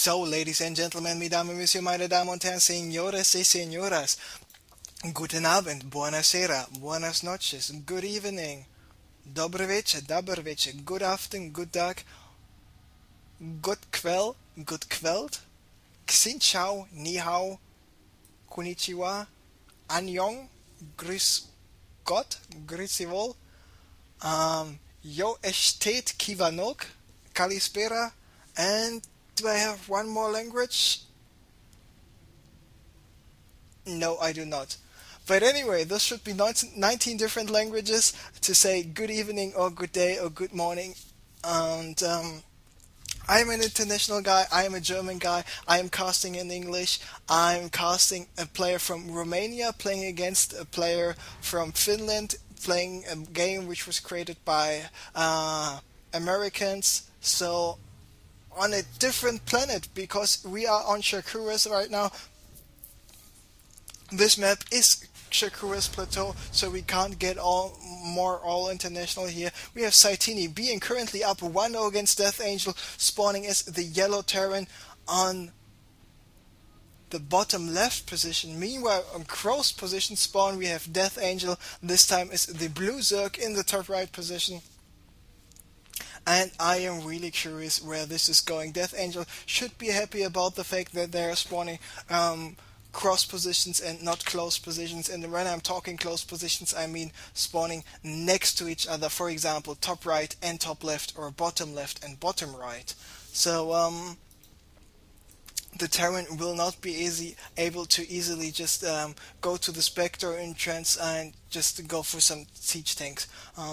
So, ladies and gentlemen, mesdames et messieurs, meine Damen und Herren, señores y señoras, guten Abend, buonasera, buenas noches, good evening, dober večer, good afternoon, good dag, good kveld, xin chào, ni hao, konnichiwa, annyeong, grüß Gott, grüezi wohl, yo estet kivanok, kalispera, and do I have one more language? No, I do not. But anyway, this should be 19 different languages to say good evening or good day or good morning. And I'm an international guy. I am a German guy. I am casting in English. I'm casting a player from Romania playing against a player from Finland, playing a game which was created by Americans. So on a different planet, because we are on Shakuras right now. This map is Shakura's plateau, so we can't get all international here. We have Satiini being currently up 1-0 against Deathangel, spawning as the yellow Terran on the bottom left position. Meanwhile, on Crow's position spawn, we have Deathangel. This time is the blue Zerg in the top right position. And I am really curious where this is going. Deathangel should be happy about the fact that they are spawning cross positions and not close positions. And when I'm talking close positions, I mean spawning next to each other. For example, top right and top left, or bottom left and bottom right. So the Terran will not be able to easily just go to the Spectre entrance and just go for some siege tanks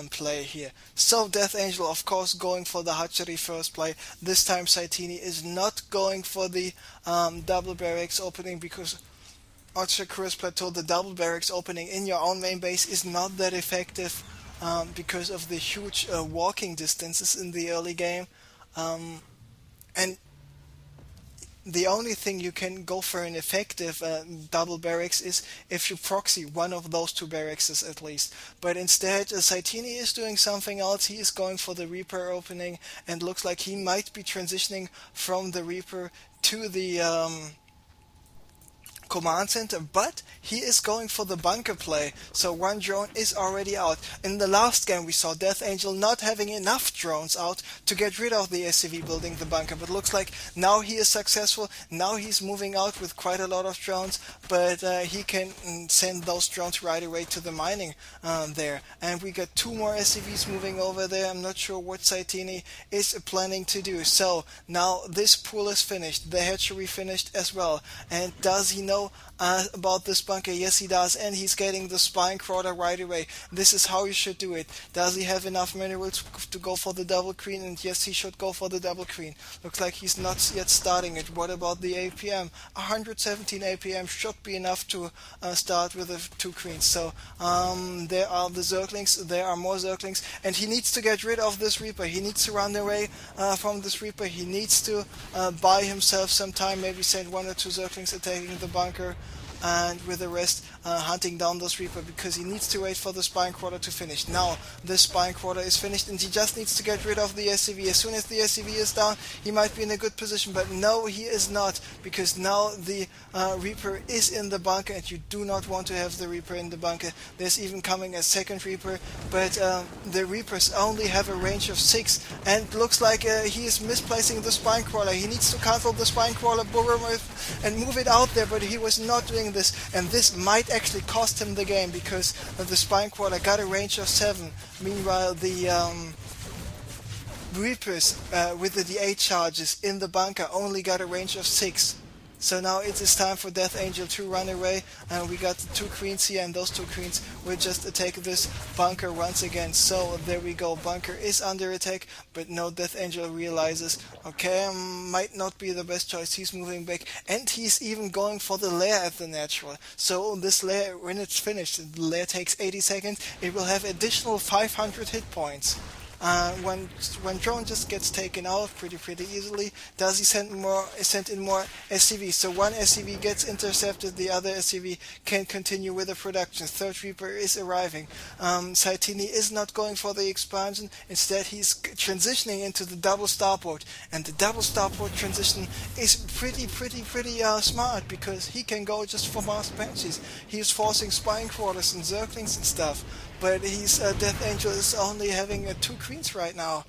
play here. So Deathangel, of course, going for the hatchery first play. This time Satiini is not going for the double barracks opening, because on Shakura's plateau the double barracks opening in your own main base is not that effective because of the huge walking distances in the early game. And the only thing you can go for an effective double barracks is if you proxy one of those two barracks at least. But instead, Satiini is doing something else. He is going for the Reaper opening, and looks like he might be transitioning from the Reaper to the command center, but he is going for the bunker play, so one drone is already out. In the last game we saw Deathangel not having enough drones out to get rid of the SCV building the bunker, but looks like now he is successful. Now he's moving out with quite a lot of drones, but he can send those drones right away to the mining there. And we got 2 more SCVs moving over there. I'm not sure what Satiini is planning to do. So now this pool is finished, the hatchery finished as well. And does he know about this bunker? Yes, he does, and he's getting the spine crawler right away. This is how you should do it. Does he have enough minerals to go for the double queen? And yes, he should go for the double queen. Looks like he's not yet starting it. What about the APM? 117 APM should be enough to start with the 2 queens. So there are the Zerglings, there are more Zerglings, and he needs to get rid of this Reaper. He needs to run away from this Reaper. He needs to buy himself some time, maybe send 1 or 2 Zerglings attacking the bunker, and with the rest hunting down those Reaper, because he needs to wait for the spine crawler to finish. Now the spine crawler is finished, and he just needs to get rid of the SCV. As soon as the SCV is down, he might be in a good position, but no, he is not, because now the Reaper is in the bunker, and you do not want to have the Reaper in the bunker. There's even coming a second Reaper, but the Reapers only have a range of 6, and looks like he is misplacing the spine crawler. He needs to cancel the spine crawler and move it out there, but he was not doing this, and this might actually cost him the game, because the spine crawler got a range of 7. Meanwhile, the Reapers with the D8 charges in the bunker only got a range of 6. So now it is time for Deathangel to run away, and we got the 2 queens here, and those 2 queens will just attack this bunker once again. So there we go, bunker is under attack, but no, Deathangel realizes, okay, might not be the best choice. He's moving back, and he's even going for the lair at the natural. So this lair, when it's finished, the lair takes 80 seconds, it will have additional 500 hit points. When drone just gets taken out pretty easily, does he send in more SCVs? So one SCV gets intercepted, the other SCV can continue with the production. Third Reaper is arriving. Satiini is not going for the expansion. Instead, he's transitioning into the double starport, and the double starport transition is pretty smart, because he can go just for mass banshees. He's forcing spine crawlers and zerglings and stuff. But his Deathangel is only having 2 queens right now.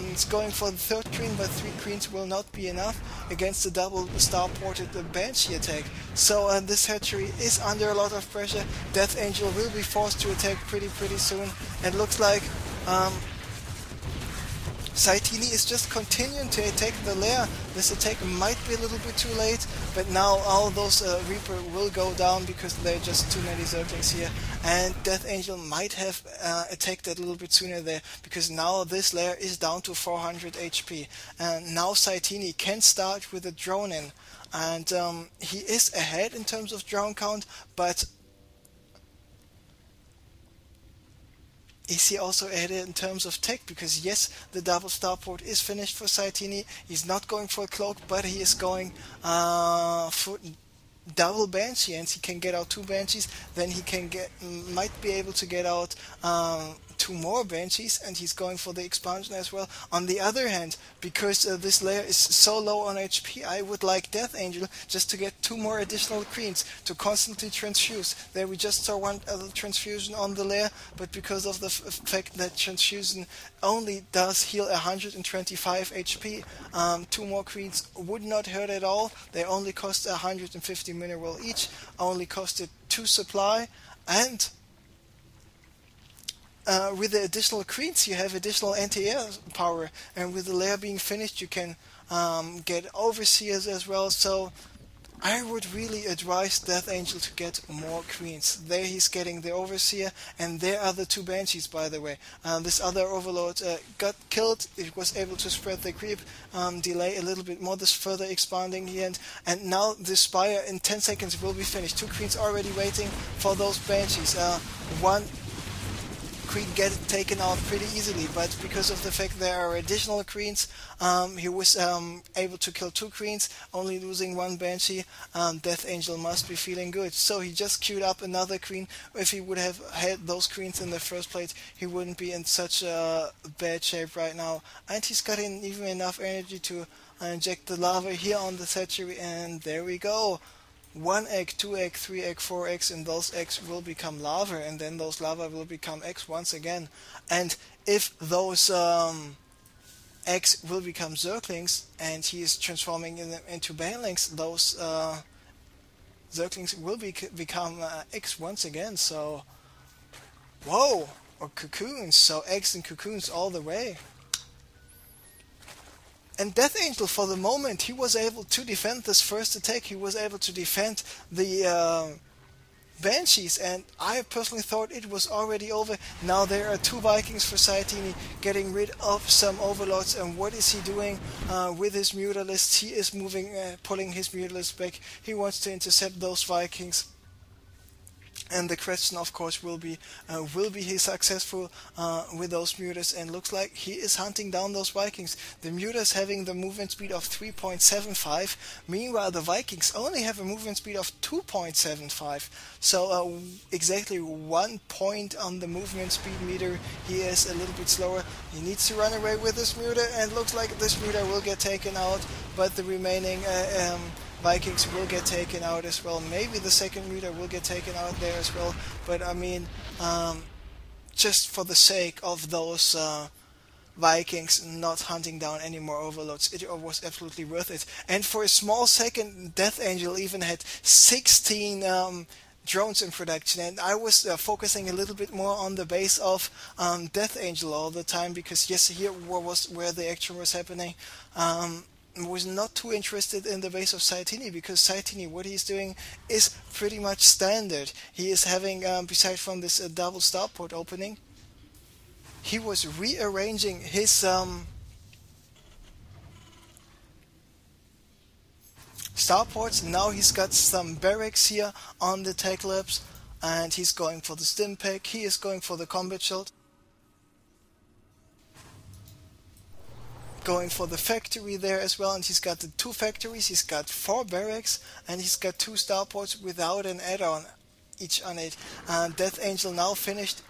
He's going for the 3rd queen, but 3 queens will not be enough against the double star-ported Banshee attack. So this hatchery is under a lot of pressure. Deathangel will be forced to attack pretty soon. And looks like Satiini is just continuing to attack the lair. This attack might be a little bit too late, but now all those Reaper will go down because there are just too many Zerglings here. And Deathangel might have attacked that a little bit sooner there, because now this lair is down to 400 HP. And now Satiini can start with a drone in. And he is ahead in terms of drone count, but is he also ahead in terms of tech? Because yes, the double starport is finished for Satiini. He's not going for a cloak, but he is going for double Banshee, and he can get out 2 Banshees. Then he can might be able to get out 2 more Banshees, and he's going for the expansion as well. On the other hand, because this layer is so low on HP, I would like Deathangel just to get 2 more additional queens to constantly transfuse. There we just saw one other transfusion on the layer, but because of the fact that transfusion only does heal 125 HP, 2 more queens would not hurt at all. They only cost 150 mineral each, only costed 2 supply, and with the additional queens you have additional anti-air power, and with the lair being finished you can get overseers as well. So I would really advise Deathangel to get more queens. There he's getting the overseer, and there are the 2 banshees, by the way. This other overlord got killed. It was able to spread the creep, delay a little bit more, this further expanding here, and now the spire in 10 seconds will be finished. 2 queens already waiting for those banshees. One queen get taken out pretty easily, but because of the fact there are additional queens, he was able to kill 2 queens, only losing 1 banshee. Deathangel must be feeling good. So he just queued up another queen. If he would have had those queens in the first place, he wouldn't be in such a bad shape right now. And he's got even enough energy to inject the lava here on the hatchery, and there we go. 1 egg, 2 egg, 3 egg, 4 eggs, and those eggs will become lava, and then those lava will become eggs once again. And if those eggs will become zerglings, and he is transforming them into banelings, those zerglings will become eggs once again. So, whoa, or cocoons. So eggs and cocoons all the way. And Deathangel, for the moment, he was able to defend this first attack. He was able to defend the Banshees, and I personally thought it was already over. Now there are 2 Vikings for Satiini, getting rid of some overlords. And what is he doing with his Mutalisks? He is moving, pulling his Mutalisks back. He wants to intercept those Vikings. And the question, of course, will be he successful with those Mutas? And looks like he is hunting down those Vikings. The Mutas having the movement speed of 3.75. Meanwhile, the Vikings only have a movement speed of 2.75. So exactly 1 point on the movement speed meter. He is a little bit slower. He needs to run away with this Muta, and looks like this Muta will get taken out. But the remaining Vikings will get taken out as well. Maybe the second Muta will get taken out there as well. But I mean, just for the sake of those Vikings not hunting down any more overlords, it was absolutely worth it. And for a small second, Deathangel even had 16 drones in production, and I was focusing a little bit more on the base of Deathangel all the time, because yes, here was where the action was happening. Was not too interested in the base of Satiini, because Satiini, what he's doing is pretty much standard. He is having, besides from this double starport opening, he was rearranging his starports. Now he's got some barracks here on the tech labs, and he's going for the stim pack. He is going for the combat shield. going for the factory there as well, and he's got the 2 factories, he's got 4 barracks, and he's got 2 starports without an add-on each on it. Deathangel now finished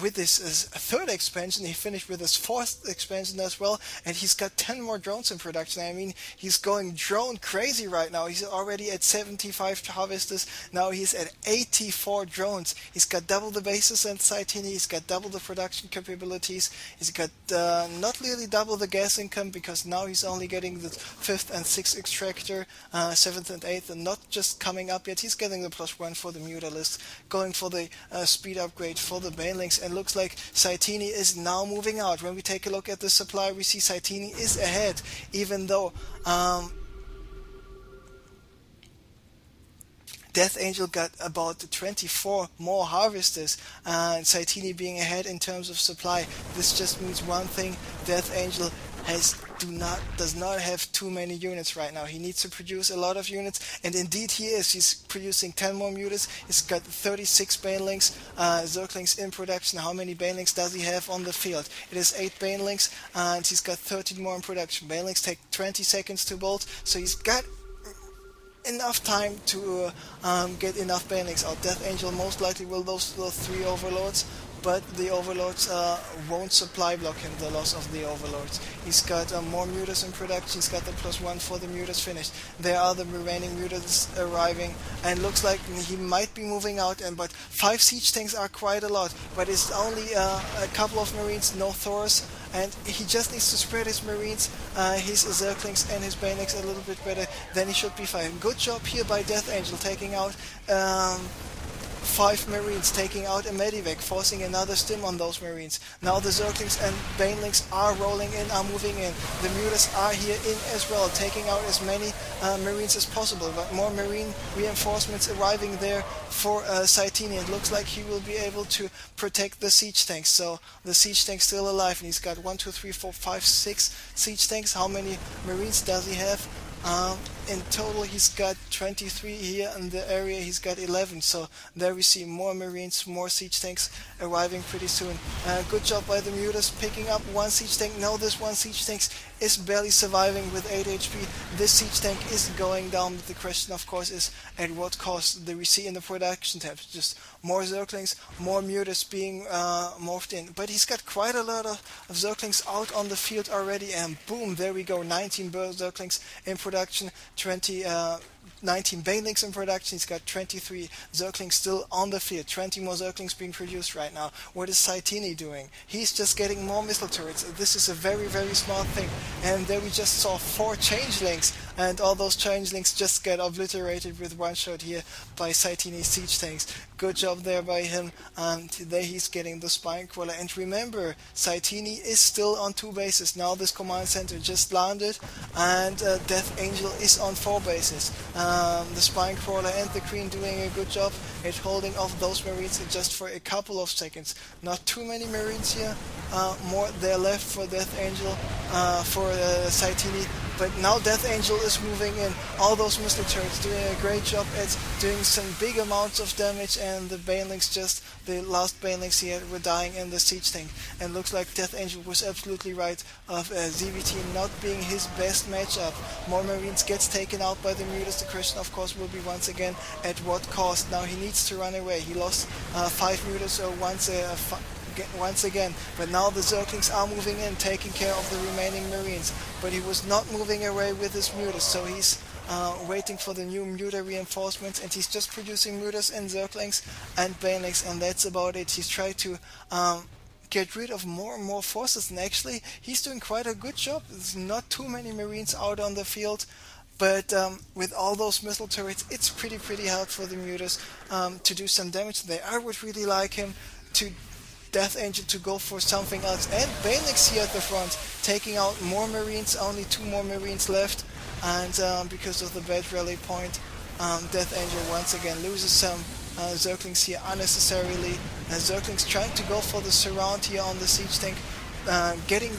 with his 3rd expansion. He finished with his 4th expansion as well, and he's got 10 more drones in production. I mean, he's going drone crazy right now. He's already at 75 harvesters. Now he's at 84 drones. He's got double the bases and Satiini. He's got double the production capabilities. He's got not really double the gas income, because now he's only getting the 5th and 6th extractor, 7th and 8th, and not just coming up yet. He's getting the +1 for the Mutalist, going for the speed upgrade for the base. And looks like Satiini is now moving out. When we take a look at the supply, we see Satiini is ahead, even though Deathangel got about 24 more harvesters, and Satiini being ahead in terms of supply. This just means one thing: Deathangel does not have too many units right now. He needs to produce a lot of units, and indeed he is. He's producing 10 more mutants. He's got 36 banelings, Zerglings in production. How many banelings does he have on the field? It is 8 banelings, and he's got 13 more in production. Banelings take 20 seconds to bolt, so he's got enough time to get enough banelings out. Deathangel most likely will lose those 3 overlords, but the overlords won't supply block him, the loss of the overlords. He's got more mutants in production. He's got the +1 for the mutants finished. There are the remaining mutants arriving, and looks like he might be moving out. But 5 siege tanks are quite a lot, but it's only a couple of marines, no Thors, and he just needs to spread his marines, his Zerglings and his Banelings a little bit better, then he should be fine. Good job here by Deathangel, taking out 5 marines, taking out a medivac, forcing another stim on those marines. Now the Zerglings and Banelings are rolling in, are moving in. The Mutants are here in as well, taking out as many marines as possible. But more marine reinforcements arriving there for Satiini. It looks like he will be able to protect the siege tanks. So the siege tank's still alive, and he's got 1, 2, 3, 4, 5, 6 siege tanks. How many marines does he have? In total he's got 23 here in the area. He's got 11, so there we see more marines, more siege tanks arriving pretty soon. Good job by the Mutants picking up 1 siege tank. Now this 1 siege tank is barely surviving with 8 HP. This siege tank is going down, but the question of course is at what cost. We see in the production tabs just more Zerglings, more Mutants being morphed in. But he's got quite a lot of Zerglings out on the field already, and boom, there we go, 19 Zerglings in production, 19 Banelings in production. He's got 23 Zerglings still on the field, 20 more Zerglings being produced right now. What is Satiini doing? He's just getting more missile turrets. This is a very, very smart thing. And there we just saw 4 changelings, and all those changelings just get obliterated with one shot here by Satiini's siege tanks. Good job there by him, and there he's getting the spine crawler. And remember, Satiini is still on 2 bases. Now this command center just landed, and Deathangel is on 4 bases. The spine crawler and the queen doing a good job at holding off those marines just for a couple of seconds. Not too many marines here, more there left for Deathangel, for Satiini. But now Deathangel is moving in. All those missile turrets doing a great job at doing some big amounts of damage, and the Banelings, just the last Banelings here, were dying in the siege tank. And looks like Deathangel was absolutely right of ZVT not being his best matchup. More marines gets taken out by the Mutants. The question of course will be once again at what cost. Now he needs to run away. He lost 5 Mutants once again, but now the Zerglings are moving in, taking care of the remaining marines. But he was not moving away with his Mutants, so he's waiting for the new Muta reinforcements, and he's just producing Mutants and Zerglings and Banelings, and that's about it. He's tried to get rid of more and more forces, and actually he's doing quite a good job. There's not too many marines out on the field, but with all those missile turrets, it's pretty hard for the Mutants to do some damage there. I would really like him to Deathangel to go for something else. And Banelings here at the front, taking out more marines, only 2 more marines left, and because of the bad rally point, Deathangel once again loses some Zerglings here unnecessarily. Zerglings trying to go for the surround here on the siege tank, getting the